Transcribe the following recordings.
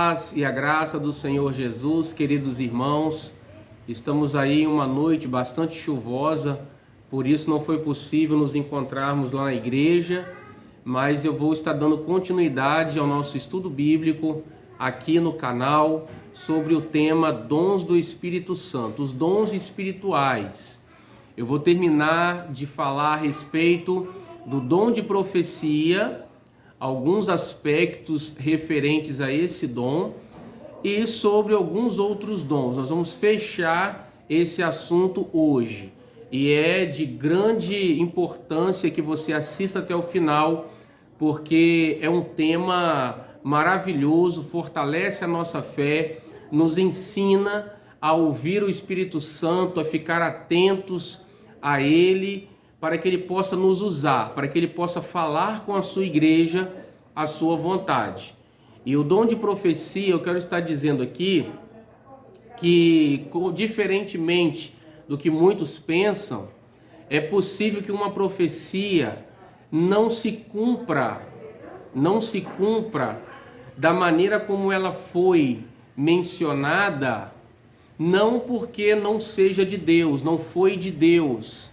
paz e a graça do Senhor Jesus, queridos irmãos. Estamos aí em uma noite bastante chuvosa, por isso não foi possível nos encontrarmos lá na igreja, mas eu vou estar dando continuidade ao nosso estudo bíblico aqui no canal sobre o tema Dons do Espírito Santo, os dons espirituais. Eu vou terminar de falar a respeito do dom de profecia, alguns aspectos referentes a esse dom e sobre alguns outros dons. Nós vamos fechar esse assunto hoje e é de grande importância que você assista até o final, porque é um tema maravilhoso, fortalece a nossa fé, nos ensina a ouvir o Espírito Santo, a ficar atentos a Ele, para que Ele possa nos usar, para que Ele possa falar com a sua igreja a sua vontade. E o dom de profecia, eu quero estar dizendo aqui que, diferentemente do que muitos pensam, é possível que uma profecia não se cumpra da maneira como ela foi mencionada, não porque não seja de Deus, não foi de Deus,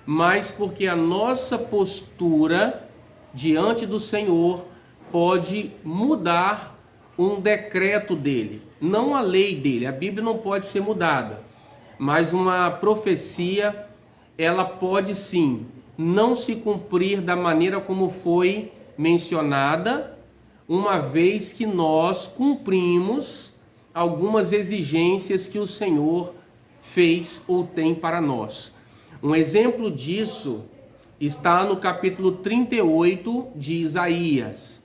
mas porque a nossa postura diante do Senhor pode mudar um decreto dele, não a lei dele. A Bíblia não pode ser mudada, mas uma profecia, ela pode sim não se cumprir da maneira como foi mencionada, uma vez que nós cumprimos algumas exigências que o Senhor fez ou tem para nós. Um exemplo disso está no capítulo 38 de Isaías.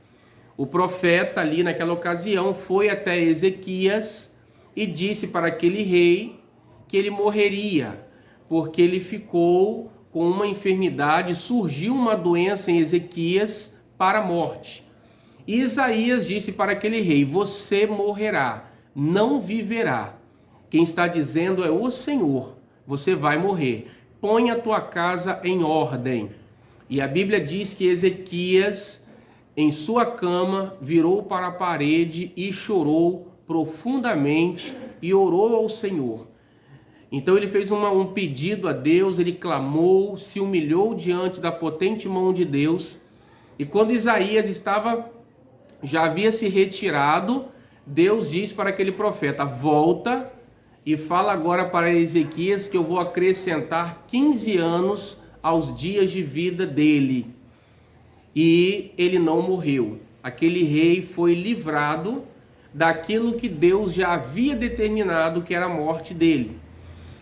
O profeta ali naquela ocasião foi até Ezequias e disse para aquele rei que ele morreria, porque ele ficou com uma enfermidade, surgiu uma doença em Ezequias para a morte. E Isaías disse para aquele rei: você morrerá, não viverá. Quem está dizendo é o Senhor, você vai morrer. Põe a tua casa em ordem. E a Bíblia diz que Ezequias, em sua cama, virou para a parede e chorou profundamente e orou ao Senhor. Então ele fez um pedido a Deus, ele clamou, se humilhou diante da potente mão de Deus. E quando Isaías já havia se retirado, Deus disse para aquele profeta: volta e fala agora para Ezequias que eu vou acrescentar 15 anos aos dias de vida dele. E ele não morreu. Aquele rei foi livrado daquilo que Deus já havia determinado, que era a morte dele,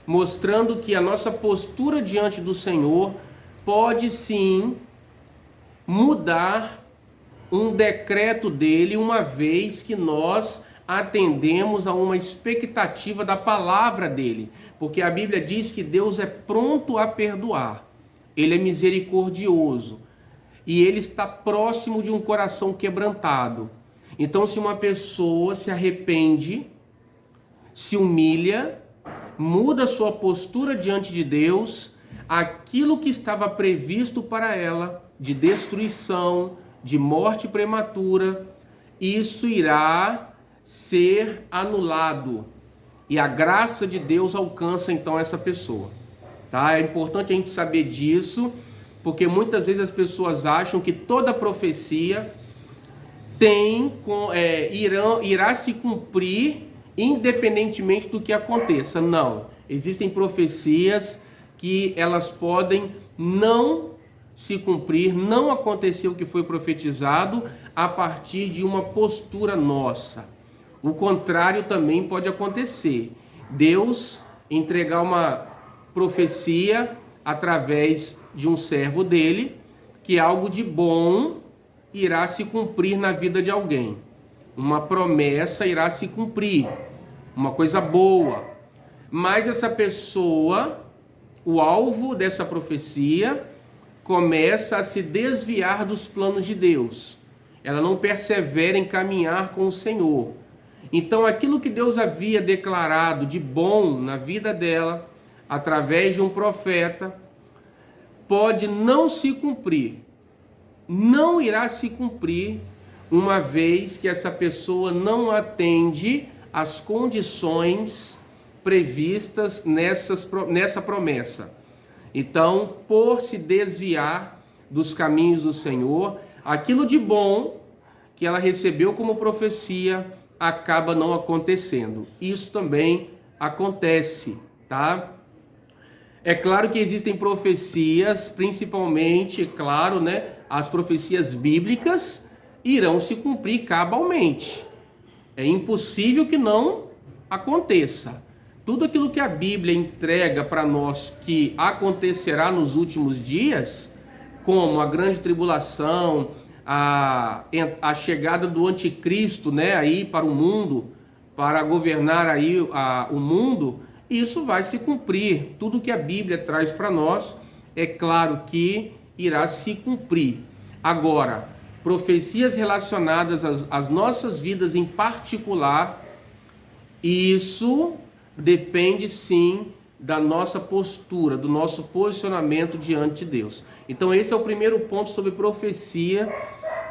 mostrando que a nossa postura diante do Senhor pode sim mudar um decreto dele, uma vez que nós atendemos a uma expectativa da palavra dele, porque a Bíblia diz que Deus é pronto a perdoar, ele é misericordioso e ele está próximo de um coração quebrantado. Então, se uma pessoa se arrepende, se humilha, muda sua postura diante de Deus, aquilo que estava previsto para ela de destruição, de morte prematura, isso irá ser anulado e a graça de Deus alcança então essa pessoa, tá? É importante a gente saber disso, porque muitas vezes as pessoas acham que toda profecia irá se cumprir independentemente do que aconteça. Não, existem profecias que elas podem não se cumprir, não acontecer o que foi profetizado a partir de uma postura nossa. O contrário também pode acontecer. Deus entregar uma profecia através de um servo dele, que algo de bom irá se cumprir na vida de alguém. Uma promessa irá se cumprir, uma coisa boa. Mas essa pessoa, o alvo dessa profecia, começa a se desviar dos planos de Deus. Ela não persevera em caminhar com o Senhor. Então aquilo que Deus havia declarado de bom na vida dela, através de um profeta, pode não se cumprir. Não irá se cumprir uma vez que essa pessoa não atende às condições previstas nessa promessa. Então, por se desviar dos caminhos do Senhor, aquilo de bom que ela recebeu como profecia acaba não acontecendo. Isso também acontece, tá? É claro que existem profecias, principalmente, claro, né, as profecias bíblicas irão se cumprir cabalmente. É impossível que não aconteça. Tudo aquilo que a Bíblia entrega para nós que acontecerá nos últimos dias, como a grande tribulação, a chegada do anticristo, né, aí para o mundo, para governar aí o mundo, isso vai se cumprir. Tudo que a Bíblia traz para nós, é claro que irá se cumprir. Agora, profecias relacionadas às nossas vidas em particular, isso depende sim da nossa postura, do nosso posicionamento diante de Deus. Então esse é o primeiro ponto sobre profecia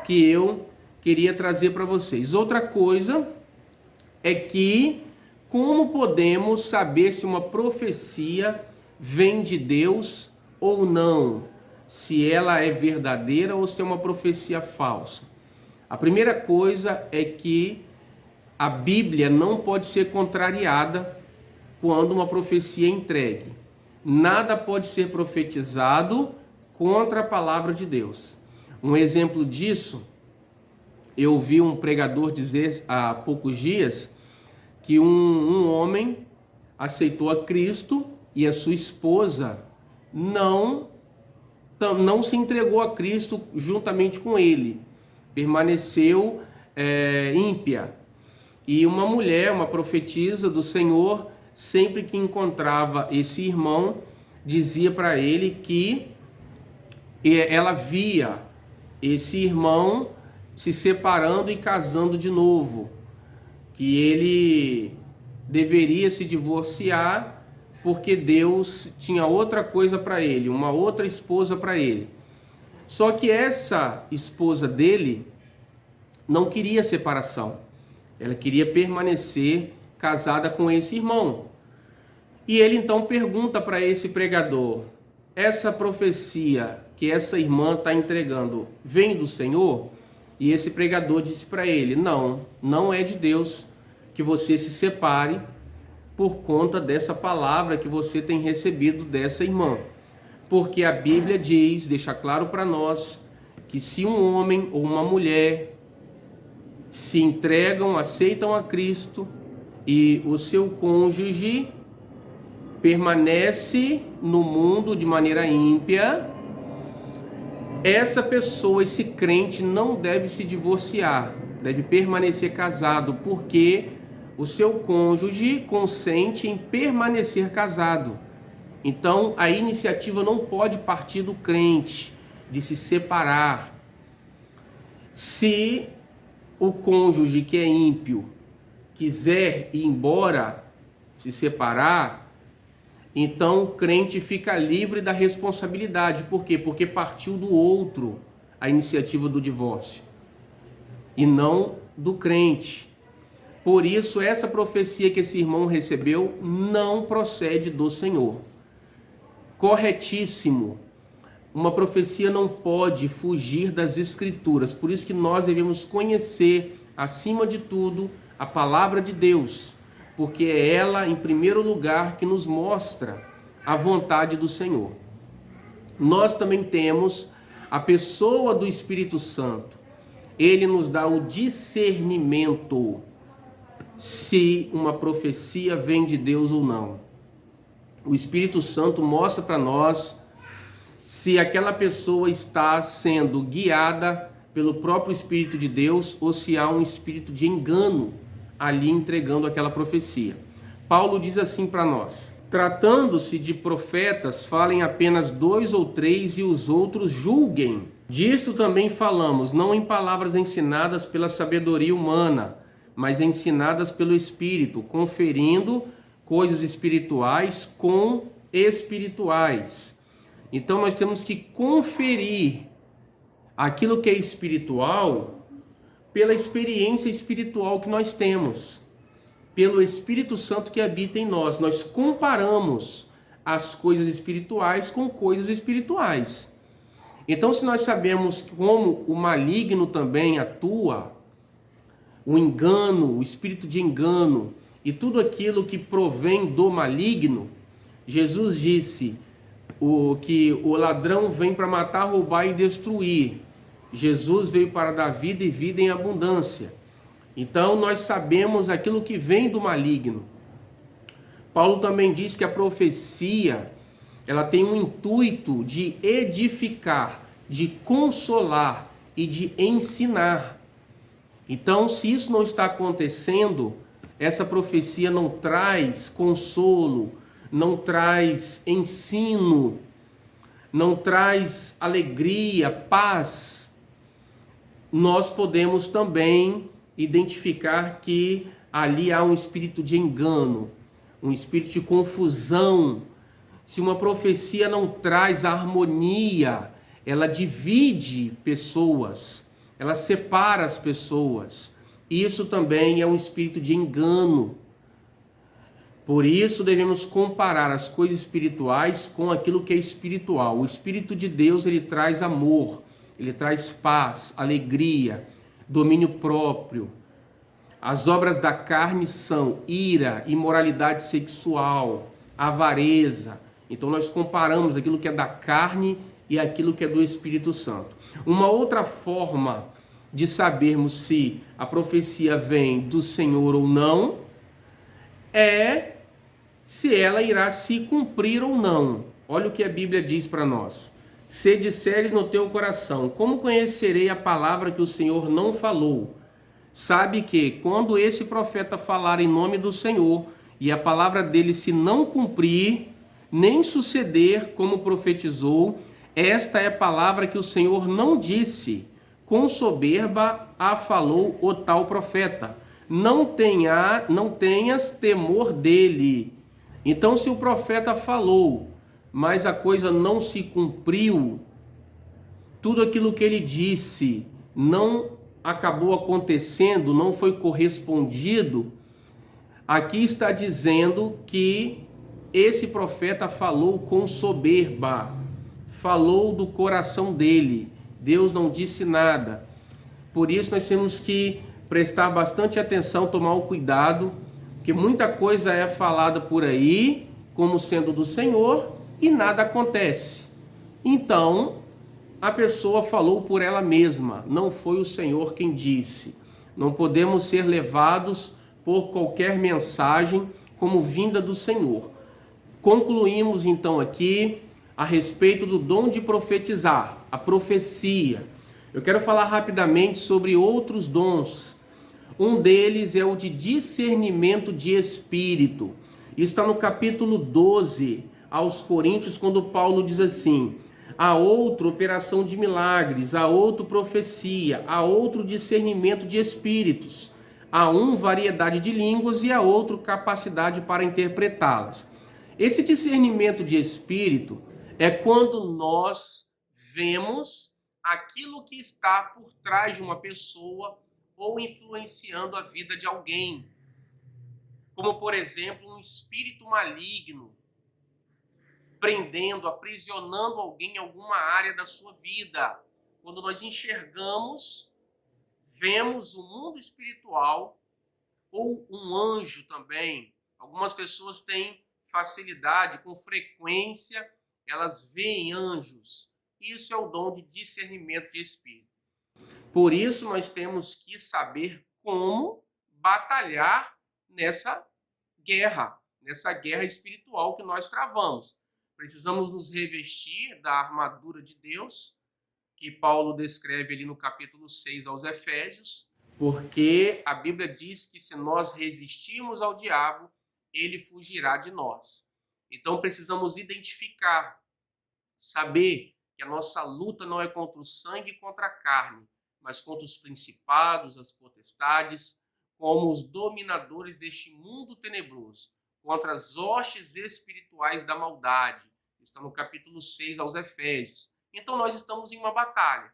que eu queria trazer para vocês. Outra coisa é que como podemos saber se uma profecia vem de Deus ou não? Se ela é verdadeira ou se é uma profecia falsa? A primeira coisa é que a Bíblia não pode ser contrariada quando uma profecia é entregue. Nada pode ser profetizado contra a palavra de Deus. Um exemplo disso, eu ouvi um pregador dizer há poucos dias que um homem aceitou a Cristo e a sua esposa não se entregou a Cristo juntamente com ele, permaneceu ímpia. E uma mulher, uma profetisa do Senhor, sempre que encontrava esse irmão, dizia para ele que ela via esse irmão se separando e casando de novo, que ele deveria se divorciar porque Deus tinha outra coisa para ele, uma outra esposa para ele. Só que essa esposa dele não queria separação, ela queria permanecer casada com esse irmão. E ele então pergunta para esse pregador: essa profecia que essa irmã está entregando vem do Senhor? E esse pregador disse para ele: não é de Deus que você se separe por conta dessa palavra que você tem recebido dessa irmã. Porque a Bíblia diz, deixa claro para nós, que se um homem ou uma mulher se entregam, aceitam a Cristo e o seu cônjuge permanece no mundo de maneira ímpia, essa pessoa, esse crente, não deve se divorciar, deve permanecer casado, porque o seu cônjuge consente em permanecer casado. Então a iniciativa não pode partir do crente de se separar. Se o cônjuge que é ímpio quiser ir embora, se separar, então o crente fica livre da responsabilidade. Por quê? Porque partiu do outro a iniciativa do divórcio e não do crente. Por isso essa profecia que esse irmão recebeu não procede do Senhor. Corretíssimo. Uma profecia não pode fugir das Escrituras. Por isso que nós devemos conhecer, acima de tudo, a palavra de Deus, porque é ela, em primeiro lugar, que nos mostra a vontade do Senhor. Nós também temos a pessoa do Espírito Santo. Ele nos dá o discernimento se uma profecia vem de Deus ou não. O Espírito Santo mostra para nós se aquela pessoa está sendo guiada pelo próprio Espírito de Deus ou se há um espírito de engano ali entregando aquela profecia. Paulo diz assim para nós: tratando-se de profetas, falem apenas 2 ou 3 e os outros julguem. Disso também falamos, não em palavras ensinadas pela sabedoria humana, mas ensinadas pelo Espírito, conferindo coisas espirituais com espirituais. Então nós temos que conferir aquilo que é espiritual pela experiência espiritual que nós temos, pelo Espírito Santo que habita em nós. Nós comparamos as coisas espirituais com coisas espirituais. Então, se nós sabemos como o maligno também atua, o engano, o espírito de engano e tudo aquilo que provém do maligno, Jesus disse que o ladrão vem para matar, roubar e destruir. Jesus veio para dar vida e vida em abundância. Então nós sabemos aquilo que vem do maligno. Paulo também diz que a profecia, ela tem um intuito de edificar, de consolar e de ensinar. Então, se isso não está acontecendo, essa profecia não traz consolo, não traz ensino, não traz alegria, paz, nós podemos também identificar que ali há um espírito de engano, um espírito de confusão. Se uma profecia não traz harmonia, ela divide pessoas, ela separa as pessoas. Isso também é um espírito de engano. Por isso devemos comparar as coisas espirituais com aquilo que é espiritual. O Espírito de Deus, ele traz amor, ele traz paz, alegria, domínio próprio. As obras da carne são ira, imoralidade sexual, avareza. Então nós comparamos aquilo que é da carne e aquilo que é do Espírito Santo. Uma outra forma de sabermos se a profecia vem do Senhor ou não é se ela irá se cumprir ou não. Olha o que a Bíblia diz para nós. Se disseres no teu coração, como conhecerei a palavra que o Senhor não falou? Sabe que quando esse profeta falar em nome do Senhor e a palavra dele se não cumprir, nem suceder como profetizou, esta é a palavra que o Senhor não disse. Com soberba a falou o tal profeta. Não tenhas temor dele. Então, se o profeta falou, mas a coisa não se cumpriu, tudo aquilo que ele disse não acabou acontecendo, não foi correspondido, aqui está dizendo que esse profeta falou com soberba, falou do coração dele, Deus não disse nada. Por isso nós temos que prestar bastante atenção, tomar um cuidado, porque muita coisa é falada por aí como sendo do Senhor e nada acontece. Então, a pessoa falou por ela mesma, não foi o Senhor quem disse. Não podemos ser levados por qualquer mensagem como vinda do Senhor. Concluímos então aqui a respeito do dom de profetizar, a profecia. Eu quero falar rapidamente sobre outros dons. Um deles é o de discernimento de espírito. Isso está no capítulo 12 aos Coríntios, quando Paulo diz assim: há outro operação de milagres, há outro profecia, há outro discernimento de espíritos, há um variedade de línguas e há outro capacidade para interpretá-las. Esse discernimento de espírito é quando nós vemos aquilo que está por trás de uma pessoa ou influenciando a vida de alguém. Como, por exemplo, um espírito maligno prendendo, aprisionando alguém em alguma área da sua vida. Quando nós enxergamos, vemos o mundo espiritual ou um anjo também. Algumas pessoas têm facilidade, com frequência, elas veem anjos. Isso é o dom de discernimento de espírito. Por isso nós temos que saber como batalhar nessa guerra espiritual que nós travamos. Precisamos nos revestir da armadura de Deus, que Paulo descreve ali no capítulo 6 aos Efésios, porque a Bíblia diz que se nós resistirmos ao diabo, ele fugirá de nós. Então precisamos identificar, saber que a nossa luta não é contra o sangue e contra a carne, mas contra os principados, as potestades, como os dominadores deste mundo tenebroso, contra as hostes espirituais da maldade. Está no capítulo 6 aos Efésios. Então nós estamos em uma batalha.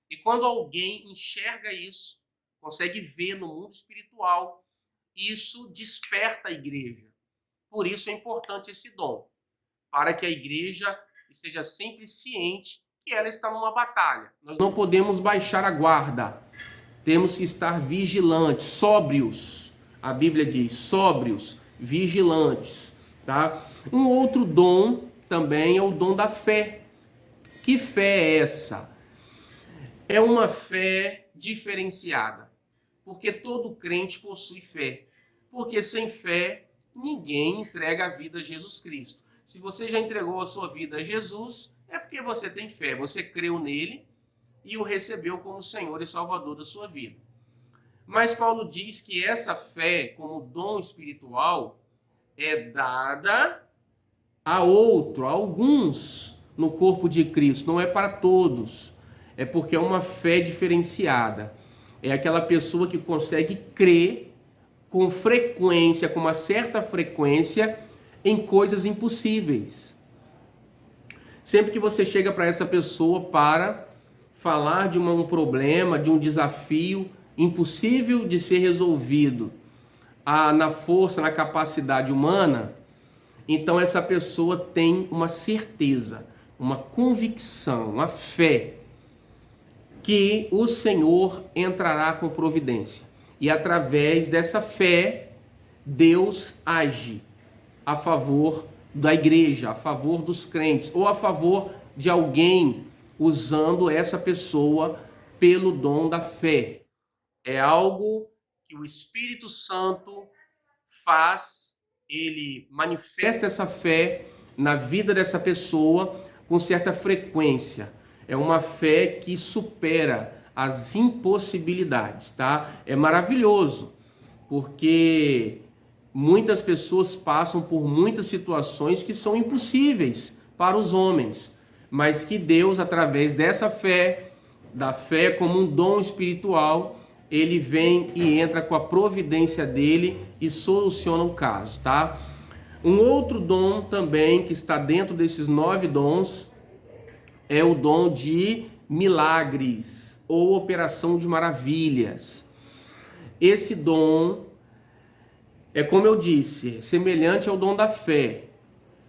E quando alguém enxerga isso, consegue ver no mundo espiritual. Isso desperta a igreja. Por isso é importante esse dom, para que a igreja esteja sempre ciente que ela está numa batalha. Nós não podemos baixar a guarda. Temos que estar vigilantes, sóbrios. A Bíblia diz, sóbrios, vigilantes, tá? Um outro dom também é o dom da fé. Que fé é essa? É uma fé diferenciada, porque todo crente possui fé. Porque sem fé, ninguém entrega a vida a Jesus Cristo. Se você já entregou a sua vida a Jesus, é porque você tem fé, você creu nele e o recebeu como Senhor e Salvador da sua vida. Mas Paulo diz que essa fé, como dom espiritual, é dada a alguns no corpo de Cristo, não é para todos. É porque é uma fé diferenciada. É aquela pessoa que consegue crer com frequência, com uma certa frequência, em coisas impossíveis. Sempre que você chega para essa pessoa para falar de um problema, de um desafio impossível de ser resolvido na força, na capacidade humana, então essa pessoa tem uma certeza, uma convicção, uma fé que o Senhor entrará com providência. E através dessa fé, Deus age a favor da igreja, a favor dos crentes, ou a favor de alguém, usando essa pessoa pelo dom da fé. É algo que o Espírito Santo faz, ele manifesta essa fé na vida dessa pessoa com certa frequência. É uma fé que supera as impossibilidades, tá? É maravilhoso, porque muitas pessoas passam por muitas situações que são impossíveis para os homens, mas que Deus, através dessa fé, da fé como um dom espiritual, ele vem e entra com a providência dele e soluciona o caso, tá? Um outro dom também que está dentro desses 9 dons é o dom de milagres ou operação de maravilhas. Esse dom é, como eu disse, semelhante ao dom da fé.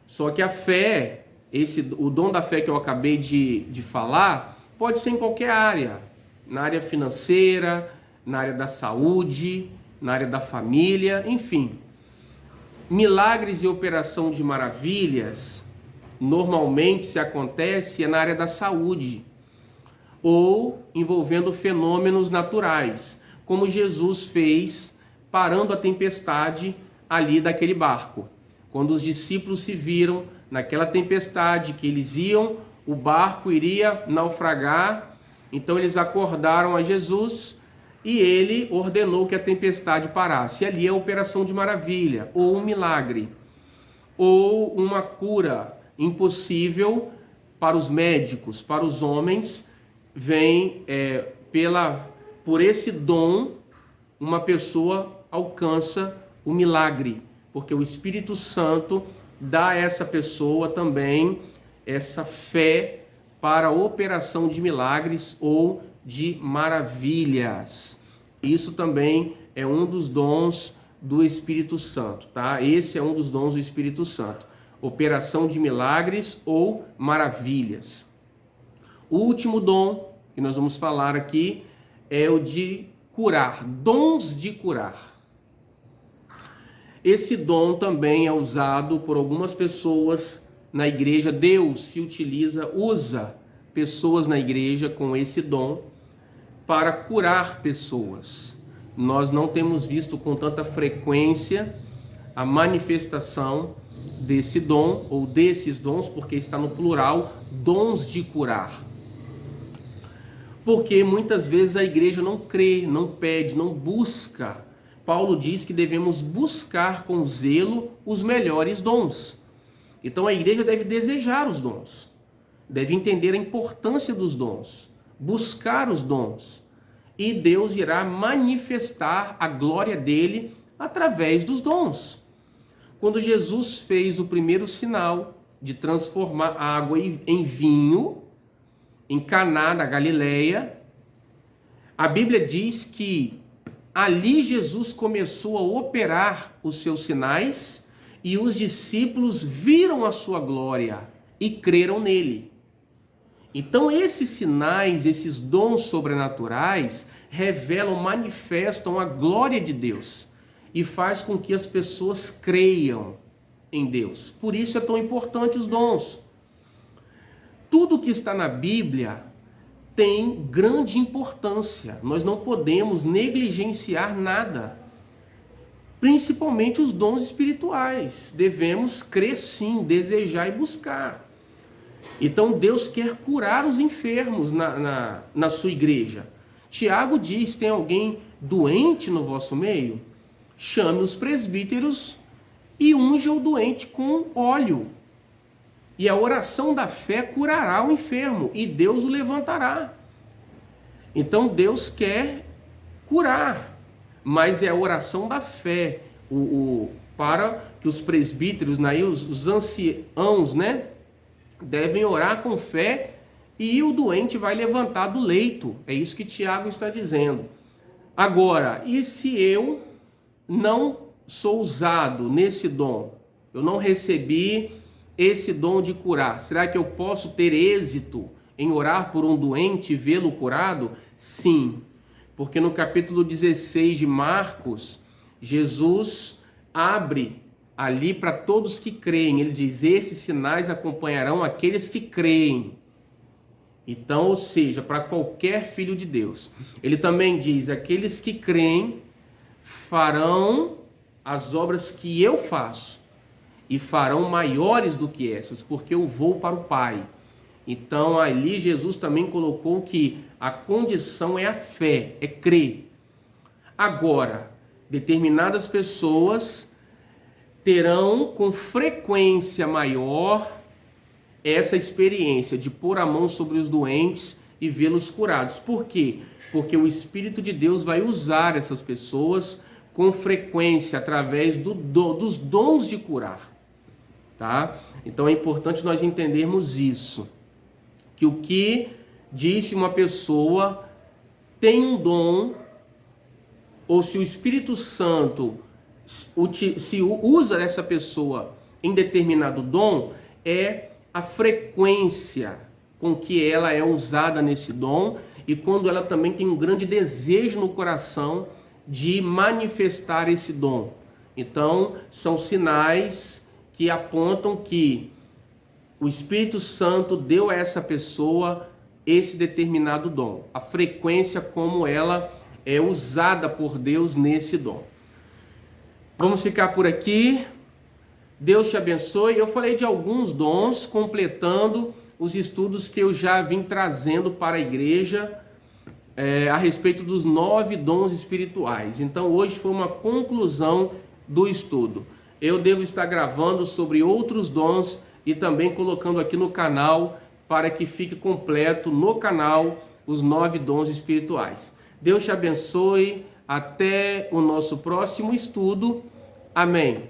Só que a fé, o dom da fé que eu acabei de falar, pode ser em qualquer área. Na área financeira, na área da saúde, na área da família, enfim. Milagres e operação de maravilhas, normalmente se acontece na área da saúde ou envolvendo fenômenos naturais, como Jesus fez parando a tempestade ali daquele barco. Quando os discípulos se viram naquela tempestade que eles iam, o barco iria naufragar, então eles acordaram a Jesus e ele ordenou que a tempestade parasse. E ali é a operação de maravilha, ou um milagre, ou uma cura impossível para os médicos, para os homens, vem por esse dom, uma pessoa alcança o milagre, porque o Espírito Santo dá a essa pessoa também essa fé para a operação de milagres ou de maravilhas. Isso também é um dos dons do Espírito Santo, tá? Esse é um dos dons do Espírito Santo. Operação de milagres ou maravilhas. O último dom que nós vamos falar aqui é o de curar, dons de curar. Esse dom também é usado por algumas pessoas na igreja. Deus usa pessoas na igreja com esse dom para curar pessoas. Nós não temos visto com tanta frequência a manifestação desse dom ou desses dons, porque está no plural, dons de curar. Porque muitas vezes a igreja não crê, não pede, não busca. Paulo diz que devemos buscar com zelo os melhores dons. Então a igreja deve desejar os dons, deve entender a importância dos dons, buscar os dons. E Deus irá manifestar a glória dele através dos dons. Quando Jesus fez o primeiro sinal de transformar água em vinho, em Caná da Galileia, a Bíblia diz que ali Jesus começou a operar os seus sinais e os discípulos viram a sua glória e creram nele. Então esses sinais, esses dons sobrenaturais revelam, manifestam a glória de Deus e faz com que as pessoas creiam em Deus. Por isso é tão importante os dons. Tudo que está na Bíblia tem grande importância. Nós não podemos negligenciar nada. Principalmente os dons espirituais. Devemos crer sim, desejar e buscar. Então Deus quer curar os enfermos na sua igreja. Tiago diz, tem alguém doente no vosso meio? Chame os presbíteros e unja o doente com óleo. E a oração da fé curará o enfermo e Deus o levantará. Então Deus quer curar, mas é a oração da fé. Para que os presbíteros, os anciãos, devem orar com fé e o doente vai levantar do leito. É isso que Tiago está dizendo. Agora, e se eu não sou usado nesse dom? Eu não recebi esse dom de curar. Será que eu posso ter êxito em orar por um doente e vê-lo curado? Sim, porque no capítulo 16 de Marcos, Jesus abre ali para todos que creem. Ele diz, esses sinais acompanharão aqueles que creem. Então, ou seja, para qualquer filho de Deus. Ele também diz, aqueles que creem farão as obras que eu faço e farão maiores do que essas, porque eu vou para o Pai. Então ali Jesus também colocou que a condição é a fé, é crer. Agora, determinadas pessoas terão com frequência maior essa experiência de pôr a mão sobre os doentes e vê-los curados. Por quê? Porque o Espírito de Deus vai usar essas pessoas com frequência através dos dons de curar. Tá? Então é importante nós entendermos isso, que o que disse uma pessoa tem um dom, ou se o Espírito Santo se usa essa pessoa em determinado dom, é a frequência com que ela é usada nesse dom e quando ela também tem um grande desejo no coração de manifestar esse dom. Então são sinais que apontam que o Espírito Santo deu a essa pessoa esse determinado dom, a frequência como ela é usada por Deus nesse dom. Vamos ficar por aqui. Deus te abençoe. Eu falei de alguns dons, completando os estudos que eu já vim trazendo para a igreja a respeito dos 9 dons espirituais. Então hoje foi uma conclusão do estudo. Eu devo estar gravando sobre outros dons e também colocando aqui no canal para que fique completo no canal os 9 dons espirituais. Deus te abençoe. Até o nosso próximo estudo. Amém.